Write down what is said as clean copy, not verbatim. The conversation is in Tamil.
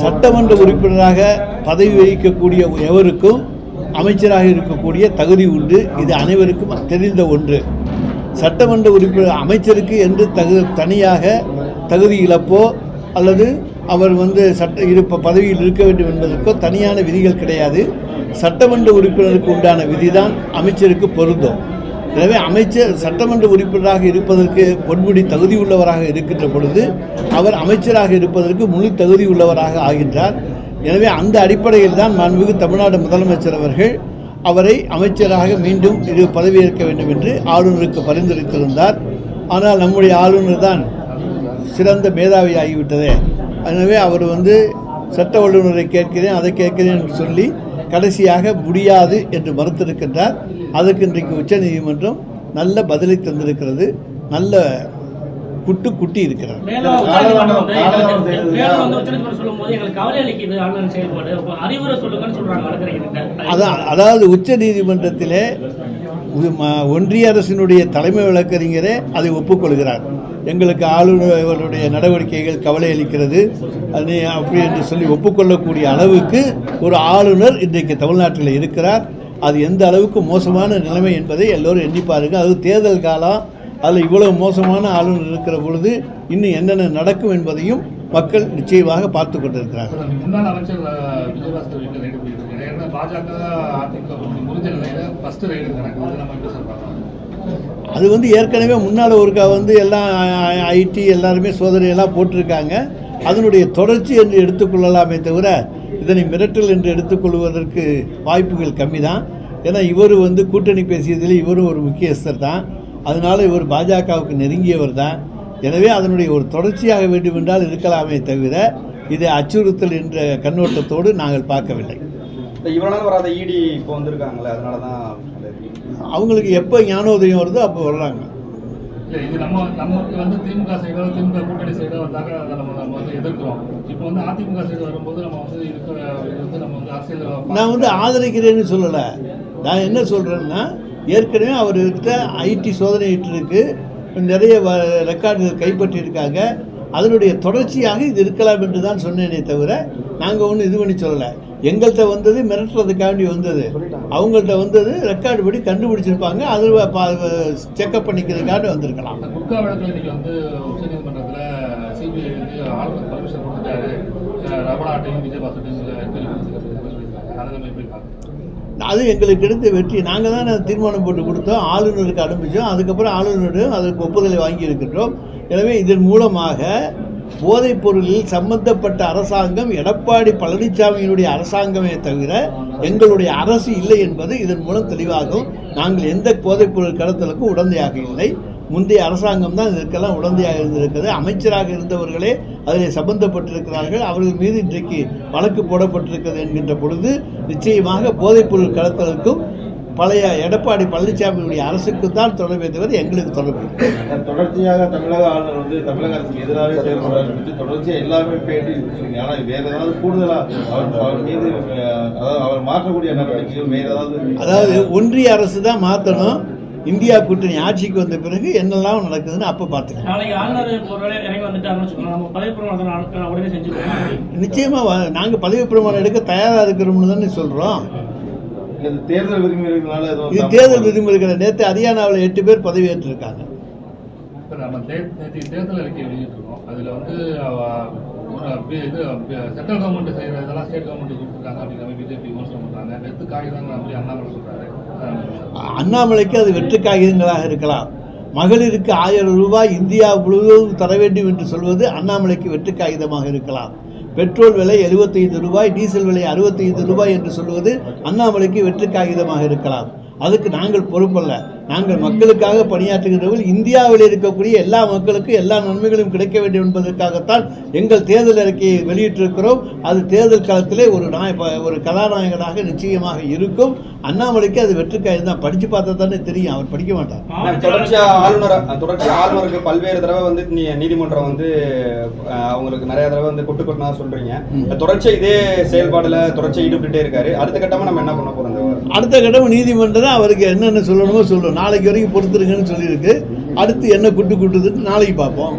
சட்டமன்ற உறுப்பினராக பதவி வகிக்கக்கூடிய எவருக்கும் அமைச்சராக இருக்கக்கூடிய தகுதி உண்டு. இது அனைவருக்கும் தெரிந்த ஒன்று. சட்டமன்ற உறுப்பினர் அமைச்சருக்கு என்று தனியாக தகுதி இழப்போ அல்லது அவர் பதவியில் இருக்க வேண்டும் என்பதற்கோ தனியான விதிகள் கிடையாது. சட்டமன்ற உறுப்பினருக்கு உண்டான விதிதான் அமைச்சருக்கு பொருந்தும். எனவே அமைச்சர் சட்டமன்ற உறுப்பினராக இருப்பதற்கு பொன்முடி தகுதி உள்ளவராக இருக்கின்ற பொழுது அவர் அமைச்சராக இருப்பதற்கு முழு தகுதி உள்ளவராக ஆகின்றார். எனவே அந்த அடிப்படையில் தான் மாண்புமிகு தமிழ்நாடு முதலமைச்சர் அவர்கள் அவரை அமைச்சராக மீண்டும் பதவியேற்க வேண்டும் என்று ஆளுநருக்கு பரிந்துரைத்திருந்தார். ஆனால் நம்முடைய ஆளுநர் தான் சிறந்த மேதாவி ஆகிவிட்டதே. எனவே அவர் சட்ட வல்லுநரை கேட்கிறேன் அதை கேட்கிறேன் என்று சொல்லி கடைசியாக முடியாது என்று மறுத்திருக்கின்றார். அதற்கு இன்றைக்கு உச்சநீதிமன்றம் நல்ல பதிலை தந்திருக்கிறது. நல்ல குட்டி இருக்கிறார். அதாவது உச்ச நீதிமன்றத்திலே ஒன்றிய அரசினுடைய தலைமை வழக்கறிஞரே அதை ஒப்புக்கொள்கிறார். எங்களுக்கு ஆளுநர்களுடைய நடவடிக்கைகள் கவலை அளிக்கிறது அப்படி என்று சொல்லி ஒப்புக்கொள்ளக்கூடிய அளவுக்கு ஒரு ஆளுநர் இன்றைக்கு தமிழ்நாட்டில் இருக்கிறார். அது எந்த அளவுக்கு மோசமான நிலைமை என்பதை எல்லோரும் எண்ணி பாருங்கள். அது தேர்தல் காலம், அதில் இவ்வளவு மோசமான ஆளுநர் இருக்கிற பொழுது இன்னும் என்னென்ன நடக்கும் என்பதையும் மக்கள் நிச்சயமாக பார்த்து கொண்டிருக்கிறார்கள். அது ஏற்கனவே முன்னால் ஒருக்கா எல்லாம் ஐடி எல்லாருமே சோதனையெல்லாம் போட்டிருக்காங்க. அதனுடைய தொடர்ச்சி என்று எடுத்துக்கொள்ளலாமே தவிர இதனை மிரட்டல் என்று எடுத்துக்கொள்வதற்கு வாய்ப்புகள் கம்மி தான். ஏன்னா இவர் கூட்டணி பேசியதில் இவரும் ஒரு முக்கியஸ்தர் தான். அதனால இவர் பாஜகவுக்கு நெருங்கியவர் தான். எனவே அதனுடைய ஒரு தொடர்ச்சியாக வேண்டுமென்றால் இருக்கலாமே தவிர இதை அச்சுறுத்தல் என்ற கண்ணோட்டத்தோடு நாங்கள் பார்க்கவில்லை. இவரால் வராத இடி இப்போ வந்திருக்காங்களே, அதனால தான் அவங்களுக்கு எப்போ ஞானோதயம் வருதோ அப்போ வர்றாங்க. இது நமக்கு திமுக சைடோ திமுக கூட்டணி சைடோ வந்தாங்க, அதை நம்ம எதிர்க்கிறோம். இப்போ அதிமுக சைடு வரும்போது நம்ம அரசியல் நான் ஆதரிக்கிறேன்னு சொல்லலை. நான் என்ன சொல்கிறேன்னா, ஏற்கனவே அவர்கிட்ட ஐடி சோதனை இருக்கு, நிறைய ரெக்கார்டுகள் கைப்பற்றியிருக்காங்க. அதனுடைய தொடர்ச்சியாக இது இருக்கலாம் என்று தான் சொன்னேனே தவிர நாங்கள் ஒன்றும் இது பண்ணி சொல்லலை. எங்கள்கிட்ட மிரட்டுறதுக்காண்டி அவங்கள்ட்ட ரெக்கார்டு படி கண்டுபிடிச்சிருப்பாங்க. அது செக்அப் பண்ணிக்கிறதுக்காண்டி வந்திருக்கலாம். அது எங்களுக்கு கிடைத்த வெற்றி. நாங்கள் தான் தீர்மானம் போட்டு கொடுத்தோம், ஆளுநருக்கு அனுப்பிச்சோம். அதுக்கப்புறம் ஆளுநரும் அதற்கு ஒப்புதலை வாங்கி இருக்கின்றோம். எனவே இதன் மூலமாக போதைப் பொருளில் சம்பந்தப்பட்ட அரசாங்கம் எடப்பாடி பழனிசாமியினுடைய அரசாங்கமே தவிர எங்களுடைய அரசு இல்லை என்பது இதன் மூலம் தெளிவாகும். நாங்கள் எந்த போதைப் பொருள் கடத்தலுக்கும் உடந்தையாக இல்லை. முந்தைய அரசாங்கம் தான் இதற்கெல்லாம் உடந்தையாக இருந்திருக்கிறது. அமைச்சராக இருந்தவர்களே அதில் சம்பந்தப்பட்டிருக்கிறார்கள். அவர்கள் மீது இன்றைக்கு வழக்கு போடப்பட்டிருக்கிறது என்கின்ற பொழுது நிச்சயமாக போதைப் பொருள் கடத்தலுக்கும் பழைய எடப்பாடி பழனிசாமியுடைய அரசுக்கு தான் தொடர்பே தவிர எங்களுக்கு தொடர்பு. தொடர்ச்சியாக தமிழக ஆளுநர் தமிழக அரசுக்கு எதிராக செயல்படுறாரு என்று தொடர்ச்சியாக எல்லாமே பேட்டி இருக்குங்க. ஆனால் வேற ஏதாவது கூடுதலாக அவர் மீது அவர் மாற்றக்கூடிய நடவடிக்கைகள் வேற அதாவது ஒன்றிய அரசு தான் மாற்றணும். இந்தியா கூட்டணி ஆட்சிக்கு வந்த பிறகு என்னெல்லாம் நடக்குதுன்னு அப்போ பார்த்துக்கலாம். நிச்சயமா நாங்கள் பதவி பிரமாணம் எடுக்க தயாராக இருக்கிறோம்னு தானே சொல்கிறோம். தேர்தல் விதிமுறைகளால இது தேர்தல் விதிமுறைகள். நேற்று ஹரியானாவில் 8 பேர் பதவி ஏற்றிருக்காங்க. தேர்தல் அறிக்கை வெளியிட்டிருக்கோம். அதில் சென்ட்ரல் கவர்மெண்ட் செய்கிற இதெல்லாம் ஸ்டேட் கவர்மெண்ட் கொடுத்துருக்காங்க அப்படிங்கிற பிஜேபி விமர்சனம் பண்ணுறாங்க. வெற்று காகிதங்கள் அப்படி அண்ணாமலை சொல்கிறாரு. அண்ணாமலைக்கு அது வெற்று காகிதங்களாக இருக்கலாம். மகளிருக்கு 1000 ரூபாய் இந்தியா முழுவதும் தர வேண்டும் என்று சொல்வது அண்ணாமலைக்கு வெற்று காகிதமாக இருக்கலாம். பெட்ரோல் விலை 75 ரூபாய், டீசல் விலை 65 ரூபாய் என்று சொல்வது அண்ணாமலைக்கு வெற்று காகிதமாக இருக்கலாம். அதுக்கு நாங்கள் பொறுப்பல்ல. நாங்கள் மக்களுக்காக பணியாற்றுகிறவர்கள். இந்தியாவில் இருக்கக்கூடிய எல்லா மக்களுக்கும் எல்லா நன்மைகளும் கிடைக்க வேண்டும் என்பதற்காகத்தான் எங்கள் தேர்தல் அறிக்கையை வெளியிட்டிருக்கிறோம். அது தேர்தல் காலத்திலே ஒரு கதாநாயகனாக நிச்சயமாக இருக்கும். அண்ணாமலைக்கு அது வெற்றிக்காய் தான். படிச்சு பார்த்தா தானே தெரியும், அவர் படிக்க மாட்டார். தொடர்ச்சியா ஆளுநருக்கு பல்வேறு தடவை நீதிமன்றம் அவங்களுக்கு நிறைய தடவை கொட்டுக்கொட்டா சொல்றீங்க. தொடர்ச்சியா இதே செயல்பாடுல தொடர்ச்சியா ஈடுபட்டுட்டே இருக்காரு. அடுத்த கட்டமா நம்ம என்ன பண்ண போறோம்? அடுத்த கட்டம் நீதிமன்றம் தான் அவருக்கு என்னென்ன சொல்லணுமோ சொல்லணும். நாளைக்கு வரைக்கும் பொறுத்துருங்கன்னு சொல்லியிருக்கு. அடுத்து என்ன குட்டுதுன்னு நாளைக்கு பார்ப்போம்.